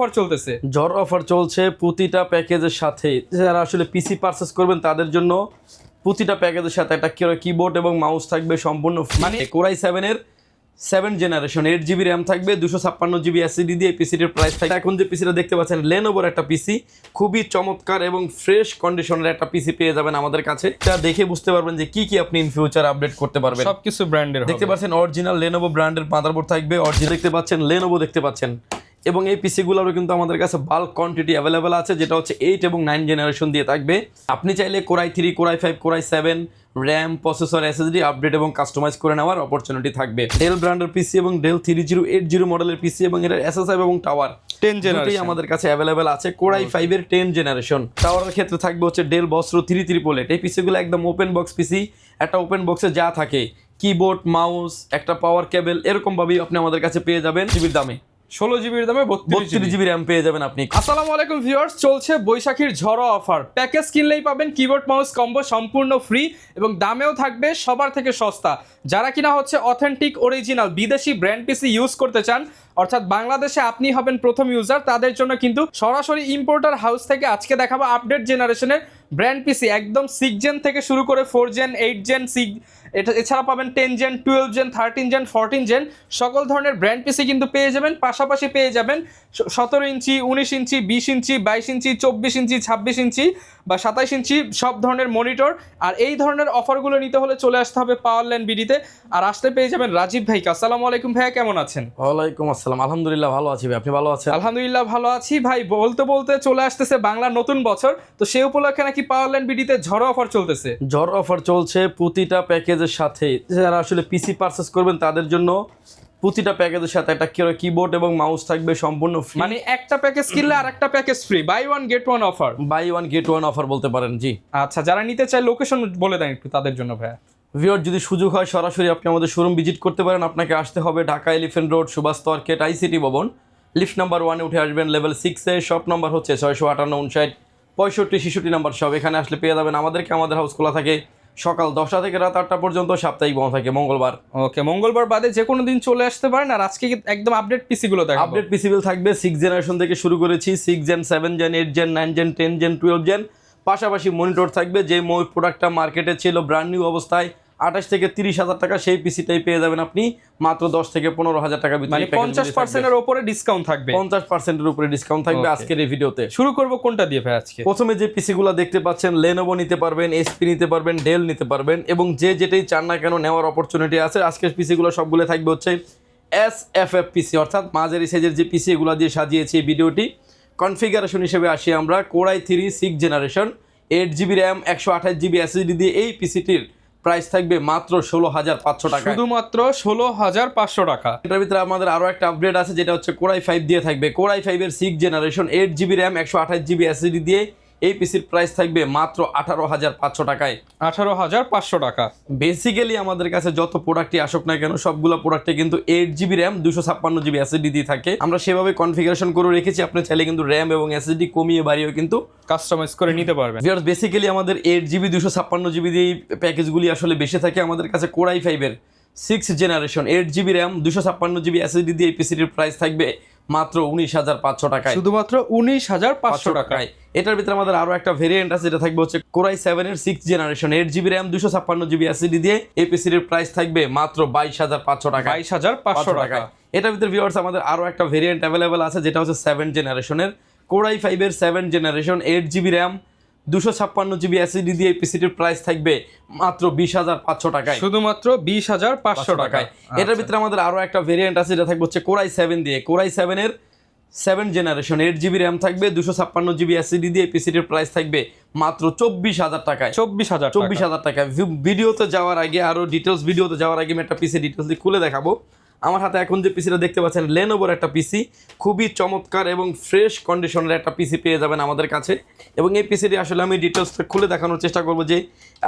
Offer চলতেছে। ঝড় offer চলছে প্রতিটা প্যাকেজের সাথে। যারা আসলে পিসি পারচেস করবেন তাদের জন্য প্রতিটা প্যাকেজের সাথে একটা কিবোর্ড এবং মাউস থাকবে সম্পূর্ণ মানে কোরাই 7 এর 7 জেনারেশন 8 জিবি র্যাম থাকবে, 256 জিবি এসএসডি দিয়ে পিসিটির প্রাইস থাকবে। এখন যে পিসিটা দেখতে পাচ্ছেন লেনোভোর একটা পিসি, খুবই চমৎকার এবং ফ্রেশ কন্ডিশনের একটা পিসি পেয়ে যাবেন আমাদের কাছে। এটা দেখে বুঝতে পারবেন যে কি কি আপনি ইন ফিউচার আপডেট করতে পারবেন। সবকিছু ব্র্যান্ডের দেখতে পাচ্ছেন অরিজিনাল লেনোভো ব্র্যান্ডের মাদারবোর্ড থাকবে, অরিজিনাল দেখতে পাচ্ছেন লেনোভো দেখতে পাচ্ছেন। এবং এই পিসিগুলোরও কিন্তু আমাদের কাছে বাল্ক কোয়ান্টিটি অ্যাভেলেবেল আছে, যেটা হচ্ছে 8 এবং 9 জেনারেশন দিয়ে থাকবে। আপনি চাইলে core i 3, core i 5, core i 7 RAM, processor, SSD update এবং কাস্টমাইজ করে নেওয়ার অপরচুনিটি থাকবে। ডেল ব্র্যান্ডের পিসি এবং ডেল 3080 মডেলের পিসি এবং এর এসএসআই এবং টাওয়ার 10 জেনারেশন আমাদের কাছে অ্যাভেলেবেল আছে। কোরাই 5 এর 10 জেনারেশন টাওয়ারের ক্ষেত্রে থাকবে হচ্ছে ডেল বস্ত্র 3388। এই পিসিগুলো একদম ওপেন বক্স পিসি। একটা ওপেন বক্সে যা থাকে কিবোর্ড, মাউস, একটা পাওয়ার কেবল, এরকম ভাবেই আপনি আমাদের কাছে পেয়ে যাবেন জিবির দামে। 16 জিবির দামে 32 জিবি র্যাম পেয়ে যাবেন আপনি। আসসালামু আলাইকুম ভিউয়ার্স, চলছে বৈশাখীর ঝড়ো অফার। প্যাকেজ কিনলেই পাবেন কিবোর্ড মাউস কম্বো সম্পূর্ণ ফ্রি এবং দামেও থাকবে সবার থেকে সস্তা। যারা কিনা হচ্ছে অথেন্টিক অরিজিনাল বিদেশি ব্র্যান্ড পিসি ইউজ করতে চান, অর্থাৎ বাংলাদেশে আপনি হবেন প্রথম ইউজার, তাদের জন্য কিন্তু সরাসরি ইম্পোর্টার হাউস থেকে আজকে দেখাবো আপডেট জেনারেশনের ব্র্যান্ড পিসি। একদম 6 জেন থেকে শুরু করে 4 জেন, 8 জেন, এছাড়া পাবেন 10 জেন, 12 জেন, 13 জেন, 14 জেন, সকল ধরনের ব্র্যান্ড পিসি কিন্তু পেয়ে যাবেন। পাশাপাশি পেয়ে যাবেন 17 ইঞ্চি, 19 ইঞ্চি, 20 ইঞ্চি, 22 ইঞ্চি, 24 ইঞ্চি, 26 ইঞ্চি বা 27 ইঞ্চি সব ধরনের মনিটর। আর এই ধরনের অফারগুলো নিতে হলে চলে আসতে হবে পাওয়ারল্যান্ড বিডিতে। আর আসতে পেয়ে যাবেন রাজীব ভাইকে। আসসালামু আলাইকুম ভাইয়া, কেমন আছেন? ওয়ালাইকুম আসসালাম, আলহামদুলিল্লাহ ভালো আছি ভাই, আপনি ভালো আছেন? আলহামদুলিল্লাহ ভালো আছি ভাই। বলতে বলতে চলে আসতেছে বাংলার নতুন বছর, তো সেই উপলক্ষে নাকি পাওয়ারল্যান্ড বিডিতে ঝড়ো অফার চলতেছে। ঝড় অফার চলছে প্রতিটা প্যাকেজের সাথে। যারা আসলে পিসি পারচেস করবেন তাদের জন্য প্রতিটা প্যাকেজের সাথে একটা কিবোর্ড এবং মাউস থাকবে সম্পূর্ণ ফ্রি। মানে একটা প্যাকেজ কিনলে আর একটা package free, buy one get one offer. Buy one get one offer বলতে পারেন, জি। আচ্ছা, যারা নিতে চায় লোকেশন বলে দেন একটু তাদের জন্য ভাইয়া। ভিউয়ার, যদি সুযোগ হয় সরাসরি আপনি আমাদের শোরুম ভিজিট করতে পারেন। আপনাকে আসতে হবে Dhaka elephant road, Subhash market, ICT Bhaban, lift number 1-এ উঠে আসবেন, লেভেল 6-এ। শপ নাম্বার হচ্ছে 658, 59, 65, 66 নাম্বার সব। এখানে আসলে পেয়ে যাবেন আমাদেরকে। আমাদের হাউস খোলা থাকে সকাল 10টা থেকে রাত 8টা পর্যন্ত, সাপ্তাহিক বন্ধ থাকে মঙ্গলবার। ওকে, মঙ্গলবার বাদে যে কোনো দিন চলে আসতে পারেন। আর আজকে একদম আপডেট পিসিগুলো দেখাবো। আপডেট পিসিবিল থাকবে 6 জেনারেশন থেকে শুরু করেছি, 6 gen, 7 gen, 8 gen, 9 gen, 10 gen, 12 gen. পাশাপাশি মনিটর থাকবে। যে প্রোডাক্টটা মার্কেটে ছিল ব্র্যান্ড নিউ অবস্থায় 28 থেকে 30 হাজার টাকা, সেই পিসিটাই পেয়ে যাবেন আপনি মাত্র 10 থেকে 15 হাজার টাকা ভিতরে। মানে 50% এর উপরে ডিসকাউন্ট থাকবে। 50% এর উপরে ডিসকাউন্ট থাকবে আজকের এই ভিডিওতে। শুরু করব কোনটা দিয়ে ভাই আজকে? প্রথমে যে পিসিগুলো দেখতে পাচ্ছেন লেনোভো নিতে পারবেন, এসপি নিতে পারবেন, ডেল নিতে পারবেন এবং যে যেটাই চান না কেন নেওয়ার অপরচুনিটি আছে। আজকের পিসিগুলো সবগুলো থাকবে হচ্ছে এসএফএফ পিসি, অর্থাৎ মাঝারি সাইজের যে পিসি এগুলো দিয়ে সাজিয়েছি এই ভিডিওটি। কনফিগারেশন হিসেবে আসি আমরা core i 3 6 generation 8 GB RAM, 128 GB SSD দিয়ে এই পিসিটির প্রাইস থাকবে মাত্র 16,500 টাকা, শুধুমাত্র 16,500 টাকা। এটার ভিতরে আমাদের আরো একটা আপডেট আছে, যেটা হচ্ছে কোরাই 5 দিয়ে থাকবে। কোরাই 5 এর 6 generation 8 GB RAM, 128 GB SSD দিয়ে এই পিসির প্রাইস থাকবে মাত্র 18,500 টাকায়। 18,500 টাকা। বেসিক্যালি আমাদের কাছে যত প্রোডাক্টই আসুক না কেন সবগুলো প্রোডাক্টে কিন্তু 8 জিবি র্যাম, 256 জিবি এসএসডি দিয়ে থাকে। আমরা সেভাবে কনফিগারেশন করে রেখেছি। আপনি চাইলে কিন্তু র্যাম এবং এসএসডি কমিয়ে বাড়িয়েও কিন্তু কাস্টমাইজ করে নিতে পারবেন। বেসিক্যালি আমাদের 8 জিবি 256 জিবি দিয়ে প্যাকেজগুলি আসলে বেশি থাকে আমাদের কাছে। কোরাই 5 এর 6 generation 8 GB RAM, 256 GB SSD দিয়ে এই পিসিটির প্রাইস থাকবে মাত্র 19,500 টাকায়, শুধুমাত্র 19,500 টাকায়। এটার ভিতরে আমাদের আরো একটা ভেরিয়েন্ট আছে, যেটা থাকবে হচ্ছে কোরাই 7 এর 6 generation 8 GB RAM, 256 GB SSD দিয়ে এই পিসিটির প্রাইস থাকবে মাত্র 22,500 টাকা, 22,500 টাকা। এটার ভিতরে ভিউয়ার্স আমাদের আরো একটা ভেরিয়েন্ট অ্যাভেলেবেল আছে, যেটা হচ্ছে 7 জেনারেশনের কোরাই 5 এর 7 generation 8 GB RAM, 256 GB SSD দিয়ে এই পিসিটির প্রাইস থাকবে মাত্র 20,500 টাকায়, শুধুমাত্র 20,500 টাকায়। এটার ভিতরে আমাদের আরো একটা ভেরিয়েন্ট আছে, যেটা থাকবে হচ্ছে কোরাই 7 দিয়ে। কোরাই 7 এর 7 জেনারেশন 8 জিবি র্যাম থাকবে, 256 জিবি এসএসডি দিয়ে পিসিটির প্রাইস থাকবে মাত্র 24,000 টাকায়, 24,000 টাকায়। ভিডিওতে যাওয়ার আগে আরো ডিটেলস, ভিডিওতে যাওয়ার আগে আমি একটা পিসি ডিটেলস খুলে দেখাবো। আমার হাতে এখন যে পিসিটা দেখতে পাচ্ছেন লেনোভোর একটা পিসি, খুবই চমৎকার এবং ফ্রেশ কন্ডিশনের একটা পিসি পেয়ে যাবেন আমাদের কাছে। এবং এই পিসিটি আসলে আমি ডিটেলসটা খুলে দেখানোর চেষ্টা করবো যে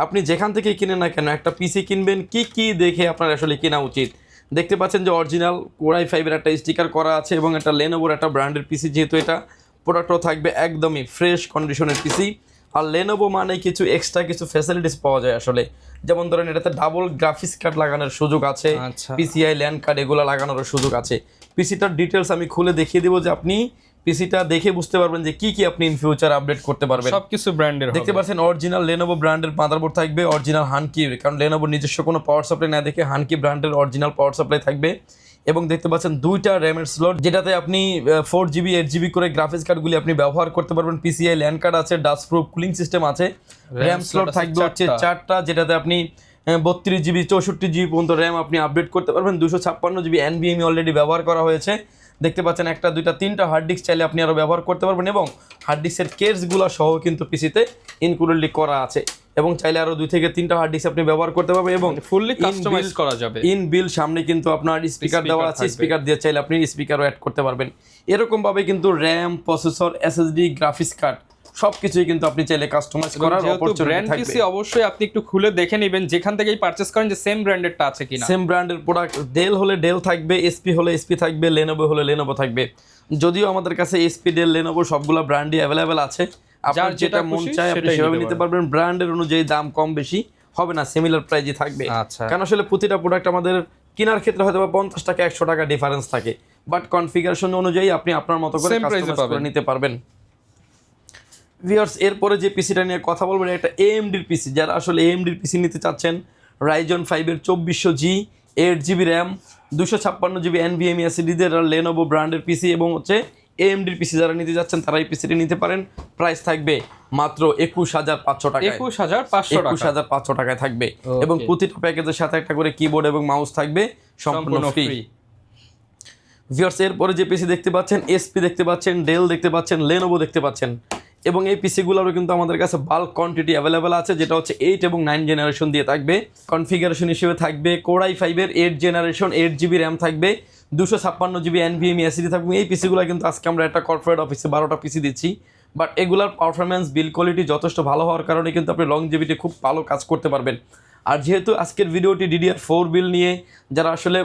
আপনি যেখান থেকে কিনেন না কেন একটা পিসি কিনবেন কি কি দেখে আপনার আসলে কেনা উচিত। দেখতে পাচ্ছেন যে অরিজিনাল কোরাই 5 এর একটা স্টিকার করা আছে এবং একটা লেনোভোর একটা ব্র্যান্ডের পিসি, যেহেতু এটা প্রোডাক্টও থাকবে একদমই ফ্রেশ কন্ডিশনের পিসি। আর লেনোভো মানে কিছু এক্সট্রা কিছু ফ্যাসিলিটিস পাওয়া যায় আসলে, যেমন ধরেন এটাতে ডাবল গ্রাফিক্স কার্ড লাগানোর সুযোগ আছে, পিসিআই ল্যান্ড কার্ড এগুলো লাগানোর সুযোগ আছে। পিসিটার ডিটেলস আমি খুলে দেখিয়ে দেবো যে আপনি পিসিটা দেখে বুঝতে পারবেন যে কি কি আপনি ইন ফিউচার আপডেট করতে পারবেন। সবকিছু ব্র্যান্ডের দেখতে পাচ্ছেন অরিজিনাল লেনোভো ব্র্যান্ডের মাদারবোর্ড থাকবে, অরিজিনাল হানকি, কারণ লেনোভোর নিজস্ব কোনো পাওয়ার সাপ্লাই না দেখে হানকি ব্র্যান্ডের অরিজিনাল পাওয়ার সাপ্লাই থাকবে। এবং দেখতে পাচ্ছেন 2টা র্যামের স্লট, যেটাতে আপনি 4GB 8GB করে গ্রাফিক্স কার্ডগুলি আপনি ব্যবহার করতে পারবেন। পিসিআই ল্যান্ড কার্ড আছে, ডাস্ট প্রুফ কুলিং সিস্টেম আছে। র্যাম স্লট থাকবে হচ্ছে 4টা, যেটাতে আপনি 32GB 64GB পর্যন্ত র্যাম আপনি আপডেট করতে পারবেন। 256GB NVMe অলরেডি ব্যবহার করা হয়েছে। দেখতে পাচ্ছেন 1টা 2টা 3টা হার্ড ডিস্ক চাইলে আপনি আরও ব্যবহার করতে পারবেন, এবং হার্ড ডিস্কের কেসগুলো সহ কিন্তু পিসিতে ইনক্লুডেডলি করা আছে, এবং চাইলে আরও 2 থেকে 3টা হার্ড ডিস্ক আপনি ব্যবহার করতে পারবেন, এবং ফুললি কাস্টমাইজ করা যাবে। ইন বিল সামনে কিন্তু আপনার স্পিকার দেওয়া আছে, স্পিকার দিয়ে চাইলে আপনি স্পিকারও অ্যাড করতে পারবেন। এরকম ভাবে কিন্তু RAM, processor, SSD, graphics card সবকিছুই কিন্তু আপনি চাইলে কাস্টমাইজ করার অপরচুনিটি থাকবে। পিসি অবশ্যই আপনি একটু খুলে দেখে নেবেন যেখান থেকেই পারচেজ করেন যে সেম ব্র্যান্ডেরটা আছে কিনা। সেম ব্র্যান্ডের প্রোডাক্ট, ডেল হলে ডেল থাকবে, এসপি হলে এসপি থাকবে, লেনোভো হলে লেনোভো থাকবে। যদিও আমাদের কাছে এসপি, ডেল, লেনোভো সবগুলো ব্র্যান্ডই অ্যাভেলেবেল আছে। আপনার যেটা মন চায় আপনি সেভাবে নিতে পারবেন। ব্র্যান্ডের অনুযায়ী দাম কম বেশি হবে না, সিমিলার প্রাইসই থাকবে। কারণ আসলে প্রতিটা প্রোডাক্ট আমাদের কেনার ক্ষেত্রে হয়তো 50 টাকা 100 টাকা ডিফারেন্স থাকে, বাট কনফিগারেশন অনুযায়ী আপনি আপনার মতো করে কাস্টমাইজ করে নিতে পারবেন। ভিউয়ার্স, এরপরে যে পিসিটা নিয়ে কথা বলবেন এটা AMDর পিসি। যারা আসলে AMDর পিসি নিতে চাচ্ছেন, Ryzen 5-এর 2400G 8GB RAM 256GB NVMe SSD দিয়ে লেনোভো ব্র্যান্ডের পিসি, এবং হচ্ছে AMDর পিসি যারা নিতে যাচ্ছেন তারা এই পিসিটি নিতে পারেন। প্রাইস থাকবে মাত্র 21500 টাকায়। 21500 টাকায় থাকবে, এবং প্রতিটা প্যাকেজের সাথে একটা করে কিবোর্ড এবং মাউস থাকবে সম্পূর্ণ ফ্রি। ভিউয়ার্স, এরপরে যে পিসি দেখতে পাচ্ছেন, এসপি দেখতে পাচ্ছেন, ডেল দেখতে পাচ্ছেন, লেনোভো দেখতে পাচ্ছেন, এবং এই পিসিগুলোরও কিন্তু আমাদের কাছে বাল্ক কোয়ান্টিটি অ্যাভেলেবেল আছে, যেটা হচ্ছে 8 এবং 9 জেনারেশন দিয়ে থাকবে। কনফিগারেশন হিসেবে থাকবে Core i5-এর 8 জেনারেশন 8GB র্যাম থাকবে, 256GB NVMe SSD থাকবে। এই পিসিগুলো কিন্তু আজকে আমরা একটা কর্পোরেট অফিসে 12টা পিসি দিচ্ছি, বাট এগুলার পারফরমেন্স, বিল কোয়ালিটি যথেষ্ট ভালো হওয়ার কারণে কিন্তু আপনি লংজিভিটি খুব ভালো কাজ করতে পারবেন। আর যেহেতু আজকের ভিডিওটি DDR4 বিল নিয়ে, যারা আসলে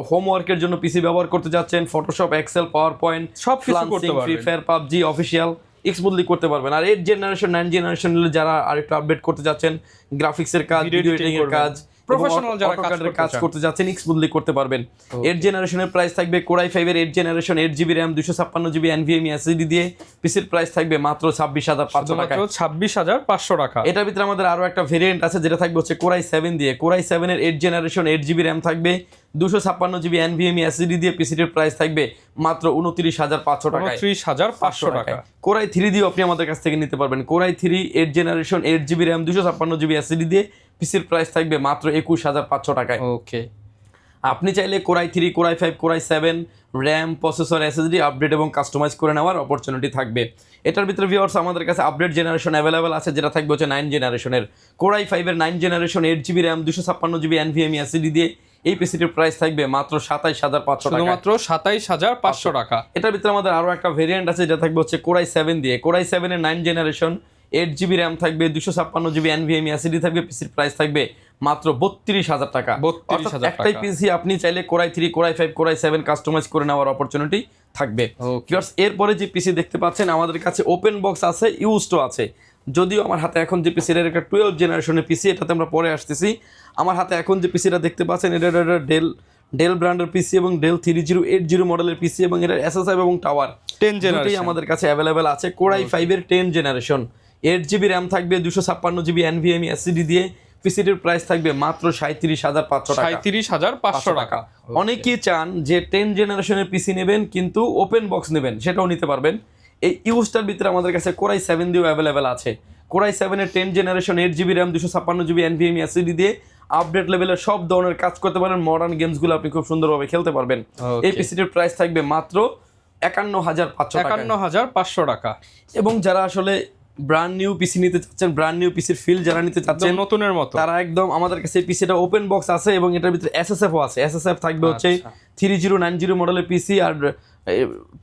হোমওয়ার্কের জন্য পিসি ব্যবহার করতে যাচ্ছেন, ফটোশপ, এক্সেল, পাওয়ার পয়েন্ট সব কিছু করতে পারবেন, free fire, PUBG official smoothly করতে পারবেন। আর 8 জেনারেশন 9 জেনারেশন যারা আরেকটু আপডেট করতে যাচ্ছেন, গ্রাফিক্সের কাজ, ভিডিও এডিটিং এর কাজ, প্রফেশনাল যারা কাজ করতে যাচ্ছেন, স্মুথলি করতে পারবেন। 8 জেনারেশনের প্রাইস থাকবে Core i5-এর 8 generation 8GB RAM 256GB NVMe SSD দিয়ে পিসির প্রাইস থাকবে মাত্র 26500 টাকা। 26500 টাকা। এটার ভিতরে আমাদের আরো একটা ভেরিয়েন্ট আছে, যেটা থাকবে হচ্ছে Core i7 দিয়ে। Core i7-এর 8 জেনারেশন 8GB র্যাম থাকবে, 256GB NVMe SSD দিয়ে পিসির প্রাইস থাকবে মাত্র 29500 টাকা। 29500 টাকা। Core i3 দিয়েও আপনি আমাদের কাছ থেকে নিতে পারবেন। Core i3 8 generation 8GB RAM 256GB SSD দিয়ে পিসির প্রাইস থাকবে মাত্র 21500 টাকায়। ওকে, আপনি চাইলে Core i3, Core i5, Core i7 RAM, processor, SSD update এবং কাস্টমাইজ করে নেওয়ার অপরচুনিটি থাকবে। এটার ভিতরে ভিউয়ার্স আমাদের কাছে আপডেট জেনারেশন অ্যাভেলেবেল আছে, যেটা থাকবে হচ্ছে 9 জেনারেশনের। Core i5-এর 9 generation 8GB RAM 256GB NVMe SSD দিয়ে এই পিসিটির প্রাইস থাকবে মাত্র 27500 টাকা। মাত্র 27500 টাকা। এটার ভিতরে আমাদের আরো একটা ভেরিয়েন্ট আছে, যেটা থাকবে হচ্ছে Core i7 দিয়ে। Core i7-এর 9 জেনারেশন 8GB র্যাম থাকবে, 256GB NVMe SSD থাকবে, পিসির প্রাইস থাকবে মাত্র 32000 টাকা। 32000 একটাই পিসি আপনি চাইলে Core i3, Core i5, Core i7 customise করে নেওয়ার অপরচুনিটি থাকবে। এরপরে যে পিসি দেখতে পাচ্ছেন আমাদের কাছে ওপেন বক্স আছে, ইউজড আছে। যদিও আমার হাতে এখন যে পিসিটা একটা 12 জেনারেশনের পিসি, এটাতে আমরা পরে আসতেছি। আমার হাতে এখন যে পিসিটা দেখতে পাচ্ছেন এটা ডেল ব্র্যান্ডের পিসি এবং ডেল 3080 মডেলের পিসি, এবং এটার SSI এবং টাওয়ার 10 জেনারেশন আমাদের কাছে অ্যাভেলেবেল আছে। Core i5-এর 10 জেনারেশন 8GB র্যাম থাকবে, 256GB NVMe SSD দিয়ে পিসিটির প্রাইস থাকবে মাত্র 37500 টাকা। 37500 টাকা। অনেকেই চান যে 10 জেনারেশনের পিসি নেবেন কিন্তু ওপেন বক্স নেবেন, সেটাও নিতে পারবেন। এই ইউজটার ভিতরে আমাদের কাছে Core i7 দিয়েও অ্যাভেলেবেল আছে। Core i7-এর 10 generation 8GB RAM 256GB NVMe SSD দিয়ে আপডেট লেভেলের সব ধরনের কাজ করতে পারেন, মডার্ন গেমসগুলো আপনি খুব সুন্দরভাবে খেলতে পারবেন। এই পিসিটির প্রাইস থাকবে মাত্র 51500 টাকা। এবং যারা আসলে ব্র্যান্ড নিউ পিসি নিতে চাচ্ছেন, ব্র্যান্ড নিউ পিসির ফিল যারা নিতে চাচ্ছেন নতুনের মতো, তারা একদম আমাদের কাছে এই পিসিটা ওপেন বক্স আছে, এবং এটার ভিতরে SSF আছে। SSF থাকবে হচ্ছে 3090 মডেলের পিসি, আর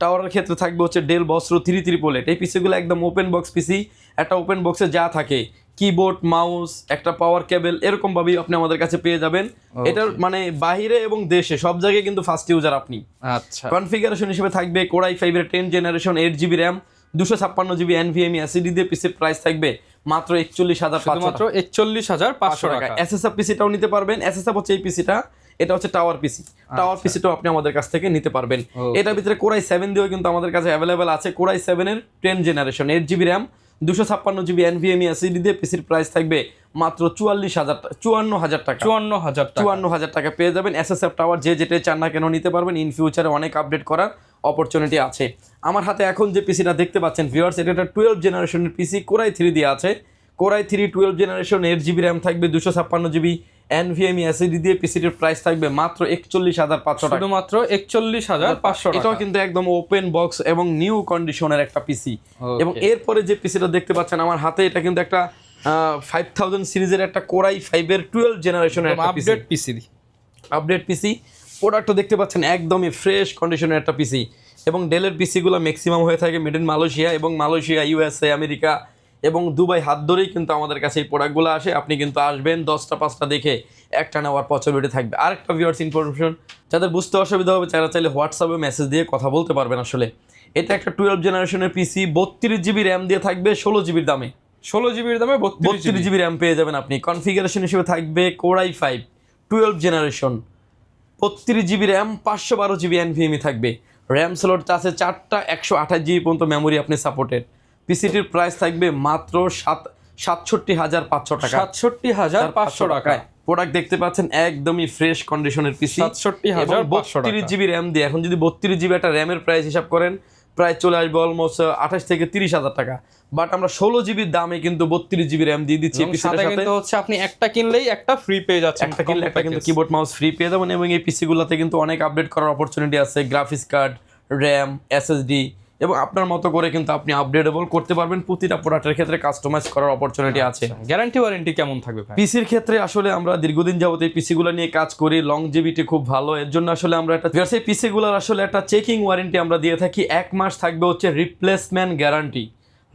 টাওয়ারের ক্ষেত্রে থাকবে হচ্ছে ডেল বস্ত্র 3388। এই পিসিগুলো একদম ওপেন বক্স পিসি। একটা ওপেন বক্সে যা থাকে কিবোর্ড, মাউস, একটা পাওয়ার কেবল, এরকম ভাবেই আপনি আমাদের কাছে পেয়ে যাবেন। এটার মানে বাইরে এবং দেশে সব জায়গায় কিন্তু ফার্স্ট ইউজার আপনি। আচ্ছা, কনফিগারেশন হিসেবে থাকবে Core i5-এর 10 generation 8GB RAM 256GB NVMe SSD দিয়ে পিসির প্রাইস থাকবে মাত্র 41500 টাকা। 41500 টাকা। SSF পিসিটাও নিতে পারবেন। SSF হচ্ছে এই পিসিটা, এটা হচ্ছে টাওয়ার পিসি। টাওয়ার পিসিটাও আপনি আমাদের কাছ থেকে নিতে পারবেন। এটার ভিতরে কোরাই 7 দিয়েও কিন্তু আমাদের কাছে অ্যাভেলেবেল আছে। কোরাই 7 এর 10 generation, 8GB RAM, 256GB NVMe SSD দিয়ে পিসির প্রাইস থাকবে মাত্র 54,000 টাকা। 54,000 টাকা পেয়ে যাবেন। SSF টাওয়ার যে যেটাই চান না কেন নিতে পারবেন। ইন ফিউচারে অনেক আপডেট করার অপরচুনিটি আছে। আমার হাতে এখন যে পিসিটা দেখতে পাচ্ছেন ভিউয়ার্স, এটা একটা 12 জেনারেশনের পিসি, কোরাই 3 দিয়ে আছে। কোরাই 3 12 জেনারেশন, 8GB র্যাম থাকবে, 256GB NVMe SSD দিয়ে পিসিটির প্রাইস থাকবে মাত্র 41,500 টাকা। শুধুমাত্র 41,500 টাকা। এটাও কিন্তু একদম ওপেন বক্স এবং নিউ কন্ডিশনের একটা পিসি। এবং এরপরে যে পিসিটা দেখতে পাচ্ছেন আমার হাতে, এটা কিন্তু একটা 5000 সিরিজের একটা কোরাই 5 এর 12 জেনারেশনের একটা আপডেট পিসি। আপডেট পিসি প্রোডাক্টটা দেখতে পাচ্ছেন একদমই ফ্রেশ কন্ডিশনের একটা পিসি। এবং ডেলের পিসিগুলো ম্যাক্সিমাম হয়ে থাকে মেড ইন মালয়েশিয়া, এবং মালয়েশিয়া, USA, আমেরিকা এবং দুবাই হাত ধরেই কিন্তু আমাদের কাছে এই প্রোডাক্টগুলো আসে। আপনি কিন্তু আসবেন 10টা 5টা দেখে একটা নেওয়ার পসিবিলিটি থাকবে। আরেকটা ভিউয়ার্স ইনফরমেশন, যাদের বুঝতে অসুবিধা হবে তারা চাইলে হোয়াটসঅ্যাপে মেসেজ দিয়ে কথা বলতে পারবেন। আসলে এটা একটা 12 জেনারেশনের পিসি, 32GB র্যাম দিয়ে থাকবে 16GB দামে। 16GB দামে 32GB র্যাম পেয়ে যাবেন আপনি। কনফিগারেশন হিসেবে থাকবে core i 5 12 generation, 32GB RAM, 512GB NVMe থাকবে। র্যাম স্লট আছে 4টা, 128GB পর্যন্ত মেমোরি আপনি সাপোর্টেড। পিসিটির প্রাইস থাকবে মাত্র 67,500 টাকা। 67,500 টাকায় প্রোডাক্ট দেখতে পাচ্ছেন একদমই ফ্রেশ কন্ডিশনের পিসি। 67,500 টাকা। 32GB র্যাম দিয়ে, এখন যদি 32GB একটা র্যামের প্রাইস হিসাব করেন প্রায় চলে আসবে অলমোস্ট 28 থেকে 30,000 টাকা। বাট আমরা 16GB দামে কিন্তু 32GB র্যাম দিয়ে দিচ্ছি। সাথে কিন্তু হচ্ছে আপনি একটা কিনলেই একটা ফ্রি পেয়ে যাচ্ছেন। একটা কিনলে একটা কিন্তু কিবোর্ড মাউস ফ্রি পেয়ে যাবেন। এবং এই পিসিগুলোতে কিন্তু অনেক আপডেট করার অপরচুনিটি আছে। গ্রাফিক্স কার্ড, র্যাম, SSD এবং আপনার মতো করে কিন্তু আপনি আপডেটেবল করতে পারবেন। প্রতিটা প্রোডাক্টের ক্ষেত্রে কাস্টমাইজ করার অপরচুনিটি আছে। গ্যারান্টি ওয়ারেন্টি কেমন থাকবে ভাই? পিসির ক্ষেত্রে আসলে আমরা দীর্ঘদিন যাবত এই পিসিগুলো নিয়ে কাজ করি, লংজিভিটি খুব ভালো। এর জন্য আসলে আমরা একটা এই পিসিগুলোর আসলে একটা চেকিং ওয়ারেন্টি আমরা দিয়ে থাকি। 1 মাস থাকবে হচ্ছে রিপ্লেসমেন্ট গ্যারান্টি,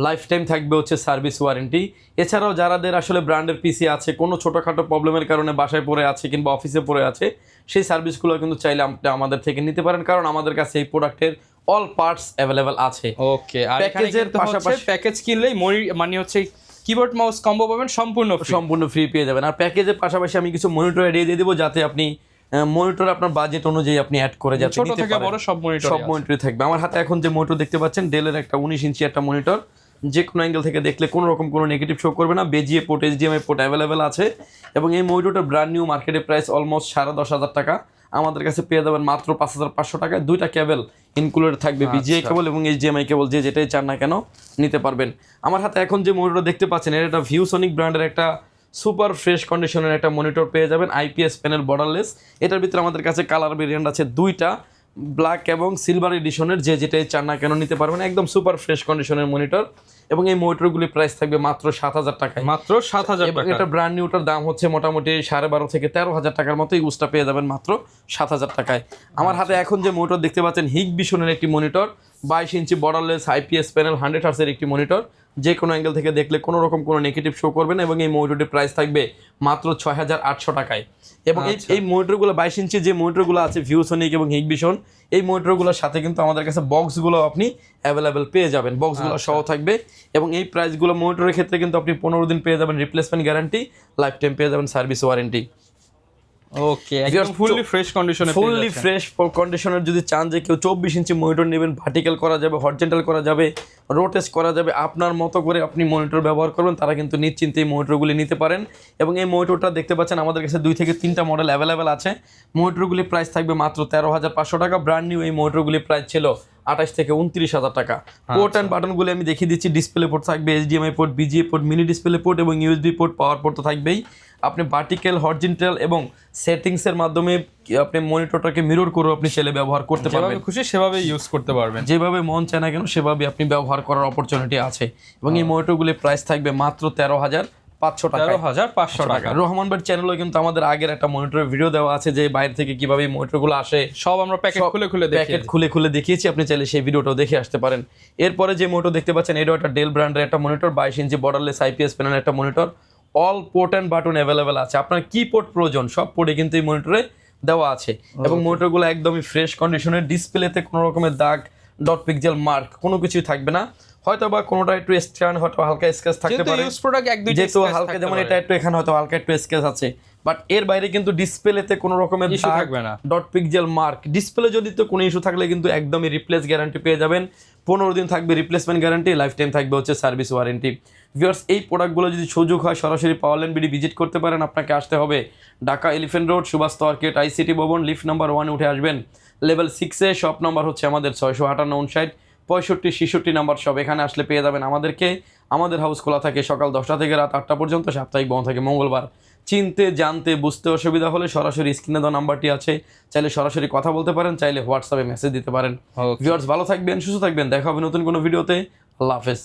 লাইফ টাইম থাকবে হচ্ছে সার্ভিস ওয়ারেন্টি। এছাড়াও যারাদের আসলে ব্র্যান্ডের পিসি আছে, কোনো ছোটোখাটো প্রবলেমের কারণে বাসায় পড়ে আছে কিংবা অফিসে পড়ে আছে, সেই সার্ভিসগুলো কিন্তু চাইলে আপনি আমাদের থেকে নিতে পারেন, কারণ আমাদের কাছে এই প্রোডাক্টের অল পার্টস অ্যাভেলেবেল আছে। ওকে, আর প্যাকেজের পাশাপাশি প্যাকেজ কিনলেই মানে হচ্ছে কিবোর্ড মাউস কম্বো পাবেন সম্পূর্ণ ফ্রি পেয়ে যাবেন। আর প্যাকেজের পাশাপাশি আমি কিছু মনিটর এড়িয়ে দিয়ে দেবো, যাতে আপনি মনিটর আপনার বাজেট অনুযায়ী আপনি অ্যাড করে যাতে ছোট থেকে বড় সব মনিটরই থাকবে। আমার হাতে এখন যে মনিটর দেখতে পাচ্ছেন ডেলের একটা 19 ইঞ্চি একটা মনিটর, যে কোনো অ্যাঙ্গেল থেকে দেখলে কোনো রকম কোনো নেগেটিভ শো করবে না। বেজিএ পোর্ট, HDMI পোর্ট অ্যাভেলেবেল আছে। এবং এই মনিটরটা ব্র্যান্ড নিউ, মার্কেটের প্রাইস অলমোস্ট 10,500 টাকা। আমাদের কাছে পেয়ে যাবেন মাত্র 5,500 টাকায়। 2টা কেবল ইনক্লুডেড থাকবে, BGA কেবল এবং HDMI কেবল, যে যেটাই চান না কেন নিতে পারবেন। আমার হাতে এখন যে মনিটর দেখতে পাচ্ছেন এটা একটা ভিউসনিক ব্র্যান্ডের একটা সুপার ফ্রেশ কন্ডিশনের একটা মনিটর পেয়ে যাবেন, IPS প্যানেল, বর্ডারলেস। এটার ভিতরে আমাদের কাছে কালার ভেরিয়েন্ট আছে 2টা, ব্ল্যাক এবং সিলভার এডিশনের, যে যেটাই চান না কেন নিতে পারবেন। একদম সুপার ফ্রেশ কন্ডিশনের মনিটর। এবং এই মনিটরগুলির প্রাইস থাকবে মাত্র 7,000 টাকায়। মাত্র 7,000 টাকা। এটা ব্র্যান্ড নিউটার দাম হচ্ছে মোটামুটি 12,500 থেকে 13,000 টাকার মতো। ইউজটা পেয়ে যাবেন মাত্র 7,000 টাকায়। আমার হাতে এখন যে মনিটর দেখতে পাচ্ছেন হিগবিশনের একটি মনিটর, 22 ইঞ্চি বর্ডারলেস IPS প্যানেল, 100 হার্টজের একটি মনিটর, যে কোনো অ্যাঙ্গেল থেকে দেখলে কোনো রকম কোনো নেগেটিভ শো করবে না। এবং এই মনিটরটির প্রাইস থাকবে মাত্র 6,800 টাকায়। এবং এই মনিটরগুলো 22 ইঞ্চি যে মনিটরগুলো আছে ভিউসনিক এবং হিগবিশন, এই মনিটরগুলোর সাথে কিন্তু আমাদের কাছে বক্সগুলো আপনি অ্যাভেলেবেল পেয়ে যাবেন, বক্সগুলো সহ থাকবে। এবং এই প্রাইসগুলো মনিটরের ক্ষেত্রে কিন্তু আপনি 15 দিন পেয়ে যাবেন রিপ্লেসমেন্ট গ্যারান্টি, লাইফ টাইম পেয়ে যাবেন সার্ভিস ওয়ারেন্টি। ওকে, একদম ফুললি ফ্রেশ কন্ডিশনের যদি চান যে কেউ 24 ইঞ্চি মনিটর নেবেন, ভার্টিক্যাল করা যাবে, হরিজন্টাল করা যাবে, রোটেট করা যাবে, আপনার মতো করে আপনি মনিটর ব্যবহার করবেন, তারা কিন্তু নিশ্চিন্তে এই মনিটরগুলি নিতে পারেন। এবং এই মনিটরটা দেখতে পাচ্ছেন আমাদের কাছে 2 থেকে 3টা মডেল অ্যাভেলেবেল আছে। মনিটরগুলির প্রাইস থাকবে মাত্র 13,500 টাকা। ব্র্যান্ড নিউ এই মনিটরগুলির প্রাইস ছিল 28 থেকে 29,000 টাকা। পোর্ট অ্যান্ড বাটনগুলি আমি দেখিয়ে দিচ্ছি। ডিসপ্লে পোর্ট থাকবে, HDMI port, BGA port, mini display port এবং USB পোর্ট, পাওয়ার পোর্ট তো থাকবেই। আপনি ভার্টিক্যাল, হরিজন্টাল এবং সেটিংসের মাধ্যমে আপনি মনিটরটাকে মিরর করে আপনি চাইলে ব্যবহার করতে পারবেন, খুশি সেভাবে ইউজ করতে পারবেন, যেভাবে মন চায় না কেন সেভাবে আপনি ব্যবহার করার অপরচুনিটি আছে। এবং এই মনিটরগুলির প্রাইস থাকবে মাত্র 13,500 টাকা। 13,500 টাকা। রহমান ভাইয়ের চ্যানেলে কিন্তু আমাদের আগের একটা মনিটরের ভিডিও দেওয়া আছে, যে বাইরে থেকে কিভাবে এই মনিটরগুলো আসে সব আমরা প্যাকেট খুলে দেখিয়েছি। আপনি চাইলে সেই ভিডিওটাও দেখে আসতে পারেন। এরপরে যে মনিটর দেখতে পাচ্ছেন এটা একটা ডেল ব্র্যান্ডের একটা মনিটর, 22 ইঞ্চি বর্ডারলেস IPS প্যানেলের একটা monitor. All port and button available আছে। আপনার কি পোর্ট প্রয়োজন সব পোর্টে কিন্তু এই মনিটরে দেওয়া আছে। এবং মনিটরগুলো একদমই ফ্রেশ কন্ডিশনের, ডিসপ্লেতে কোনো রকমের দাগ, ডট পিক্সেল মার্ক কোনো কিছুই থাকবে না। হয়তো বা কোনোটা একটু স্ট্যান্ড, হয়তো হালকা স্কেচ থাকতে পারে, যেহেতু হালকা, যেমন এটা একটু এখানে হয়তো হালকা একটু স্কেচ আছে, বাট এর বাইরে কিন্তু ডিসপ্লেতে কোনো রকমের Issue থাকবে না। ডট পিক্সেল মার্ক ডিসপ্লে যদি তো কোনো ইস্যু থাকলে কিন্তু একদমই রিপ্লেস গ্যারান্টি পেয়ে যাবেন। 15 দিন থাকবে রিপ্লেসমেন্ট গ্যারান্টি, লাইফ টাইম থাকবে হচ্ছে সার্ভিস ওয়ারেন্টি। ভিউয়ার্স, এই প্রোডাক্টগুলো যদি সুযোগ হয় সরাসরি পাওয়ারল্যান্ড বিডি ভিজিট করতে পারেন। আপনাকে আসতে হবে Dhaka elephant road, Subhash market, ICT Bhaban, lift number 1 উঠে আসবেন। লেভেল 6-এ শপ নাম্বার হচ্ছে আমাদের 658, 65, 66 নাম্বার শপ। এখানে আসলে পেয়ে যাবেন আমাদেরকে। আমাদের হাউস খোলা থাকে সকাল 10টা থেকে রাত 8টা পর্যন্ত, সাপ্তাহিক বন্ধ থাকে মঙ্গলবার। চিনতে জানতে বুঝতে অসুবিধা হলে সরাসরি স্ক্রিনে দেওয়া নাম্বারটি আছে, চাইলে সরাসরি কথা বলতে পারেন, চাইলে হোয়াটসঅ্যাপে মেসেজ দিতে পারেন। Okay. ভিউয়ার্স, ভালো থাকবেন, সুস্থ থাকবেন, দেখা হবে নতুন কোনো ভিডিওতে। আল্লাহ হাফেজ।